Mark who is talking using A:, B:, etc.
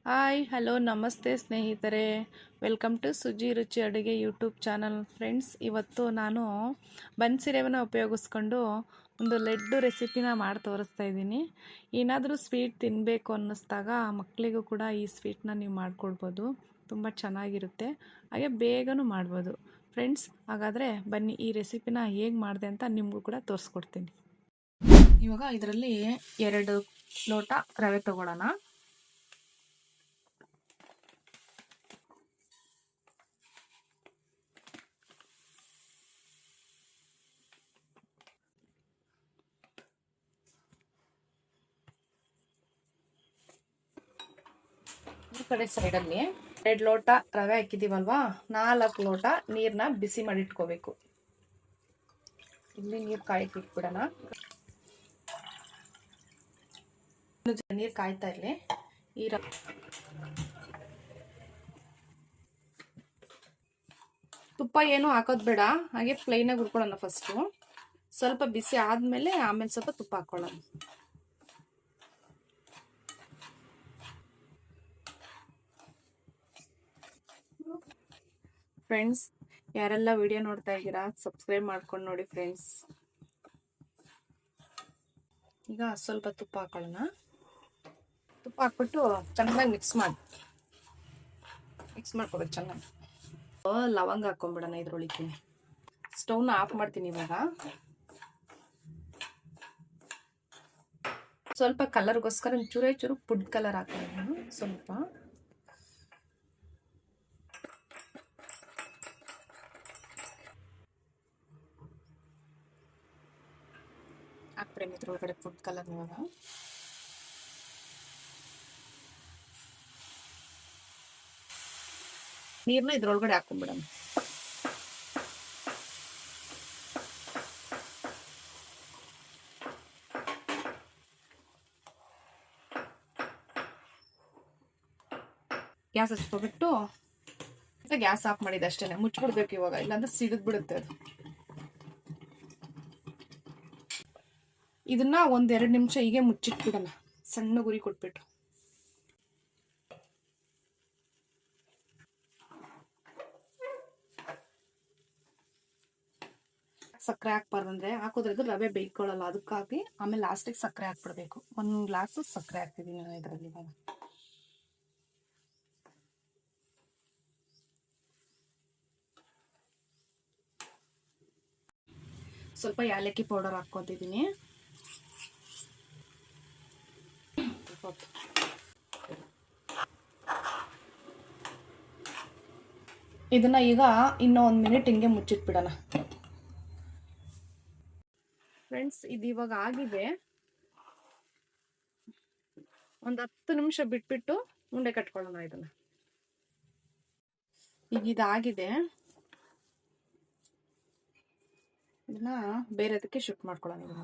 A: Hi hello ನಮಸ್ತೆ ಸ್ನೇಹಿತರೆ, welcome to suji ರುಚಿ ಅಡುಗೆ ಯೂಟ್ಯೂಬ್ ಚಾನಲ್. ಫ್ರೆಂಡ್ಸ್, ಇವತ್ತು ನಾನು ಬನ್ಸಿರೇವನ್ನ ಉಪಯೋಗಿಸ್ಕೊಂಡು ಒಂದು ಲಡ್ಡು ರೆಸಿಪಿನ ಮಾಡಿ ತೋರಿಸ್ತಾ ಇದ್ದೀನಿ. ಏನಾದರೂ ಸ್ವೀಟ್ ತಿನ್ನಬೇಕು ಅನ್ನಿಸ್ದಾಗ ಮಕ್ಕಳಿಗೂ ಕೂಡ ಈ ಸ್ವೀಟ್ನ ನೀವು ಮಾಡಿಕೊಡ್ಬೋದು. ತುಂಬ ಚೆನ್ನಾಗಿರುತ್ತೆ, ಹಾಗೆ ಬೇಗನೂ ಮಾಡ್ಬೋದು. ಫ್ರೆಂಡ್ಸ್, ಹಾಗಾದರೆ ಬನ್ನಿ ಈ ರೆಸಿಪಿನ ಹೇಗೆ ಮಾಡಿದೆ ಅಂತ ನಿಮಗೂ ಕೂಡ ತೋರಿಸ್ಕೊಡ್ತೀನಿ. ಇವಾಗ ಇದರಲ್ಲಿ 2 ಲೋಟ ರವೆ ತಗೊಳ್ಳೋಣ. ಈ ಕಡೆ ಸೈಡಲ್ಲಿ 2 ಲೋಟ ರವೆ ಹಾಕಿದ್ದೀವಲ್ವಾ, 4 ಲೋಟ ನೀರನ್ನ ಬಿಸಿ ಮಾಡಿ ಇಟ್ಕೋಬೇಕು. ಇಲ್ಲಿ ನೀರು ಕಾಯಕ್ಕೆ ಇಟ್ಬಿಡೋಣ. ನೀರು ಕಾಯ್ತಾ ಇರಲಿ. ಈ ತುಪ್ಪ ಏನು ಹಾಕೋದು ಬೇಡ, ಹಾಗೆ ಪ್ಲೈನಾಗಿ ಹುರ್ಕೊಳ್ಳೋಣ. ಫಸ್ಟು ಸ್ವಲ್ಪ ಬಿಸಿ ಆದಮೇಲೆ ಆಮೇಲೆ ಸ್ವಲ್ಪ ತುಪ್ಪ ಹಾಕ್ಕೊಳ್ಳೋಣ. ಫ್ರೆಂಡ್ಸ್, ಯಾರೆಲ್ಲ ವಿಡಿಯೋ ನೋಡ್ತಾ ಇದ್ದೀರಾ ಸಬ್ಸ್ಕ್ರೈಬ್ ಮಾಡ್ಕೊಂಡು ನೋಡಿ ಫ್ರೆಂಡ್ಸ್. ಈಗ ಸ್ವಲ್ಪ ತುಪ್ಪ ಹಾಕೊಳ್ಳೋಣ. ತುಪ್ಪ ಹಾಕ್ಬಿಟ್ಟು ಚೆನ್ನಾಗಿ ಮಿಕ್ಸ್ ಮಾಡ್ಕೋಬೇಕು ಚೆನ್ನಾಗಿ. ಲವಂಗ ಹಾಕೊಂಡ್ಬಿಡೋಣ ಇದ್ರೊಳಗೆ. ಸ್ಟವ್ನ ಆಫ್ ಮಾಡ್ತೀನಿ. ಇವಾಗ ಸ್ವಲ್ಪ ಕಲರ್ಗೋಸ್ಕರ ಚೂರು ಫುಡ್ ಕಲರ್ ಹಾಕೋಣ. ಸ್ವಲ್ಪ ಹಾಕ್ಬಿಡೋಣ ಇದ್ರೊಳಗಡೆ ಫುಡ್ ಕಲರ್. ಇವಾಗ ನೀರನ್ನ ಇದ್ರೊಳಗಡೆ ಹಾಕೊಂಡ್ಬಿಡೋಣ. ಗ್ಯಾಸ್ ಹಚ್ಕೊಬಿಟ್ಟು ಗ್ಯಾಸ್ ಆಫ್ ಮಾಡಿದೆ ಅಷ್ಟೇ. ಮುಚ್ಚಿಬಿಡ್ಬೇಕು ಇವಾಗ, ಇಲ್ಲಾಂದ್ರೆ ಸಿಡಿದ್ಬಿಡುತ್ತೆ ಅದು. ಇದನ್ನ 1-2 ನಿಮಿಷ ಹೀಗೆ ಮುಚ್ಚಿಟ್ಬಿಡೋಣ, ಸಣ್ಣ ಗುರಿ ಕೊಟ್ಬಿಟ್ಟು. ಸಕ್ಕರೆ ಹಾಕ್ಬಾರ್ದಂದ್ರೆ ಹಾಕೋದ್ರೆ ಅದು ರವೆ ಬೇಯ್ಕೊಳ್ಳಲ್ಲ, ಅದಕ್ಕಾಗಿ ಆಮೇಲೆ ಲಾಸ್ಟಿಗೆ ಸಕ್ಕರೆ ಹಾಕ್ಬಿಡ್ಬೇಕು. 1 ಗ್ಲಾಸು ಸಕ್ಕರೆ ಹಾಕ್ತಿದ್ದೀನಿ ನಾನು ಇದರಲ್ಲಿ. ಇವಾಗ ಸ್ವಲ್ಪ ಏಲಕ್ಕಿ ಪೌಡರ್ ಹಾಕ್ಕೊತಿದ್ದೀನಿ. ಇದನ್ನ ಈಗ ಇನ್ನೂ 1 ಮಿನಿಟ್ ಹಿಂಗೆ ಮುಚ್ಚಿಟ್ಬಿಡೋಣ. ಫ್ರೆಂಡ್ಸ್, ಇದು ಇವಾಗ ಆಗಿದೆ. ಒಂದು 10 ನಿಮಿಷ ಬಿಟ್ಬಿಟ್ಟು ಉಂಡೆ ಕಟ್ಕೊಳ್ಳೋಣ ಇದನ್ನ. ಈಗ ಇದಾಗಿದೆ, ಇದನ್ನ ಬೇರೆದಕ್ಕೆ ಶಿಫ್ಟ್ ಮಾಡ್ಕೊಳ್ಳೋಣ. ಇದನ್ನ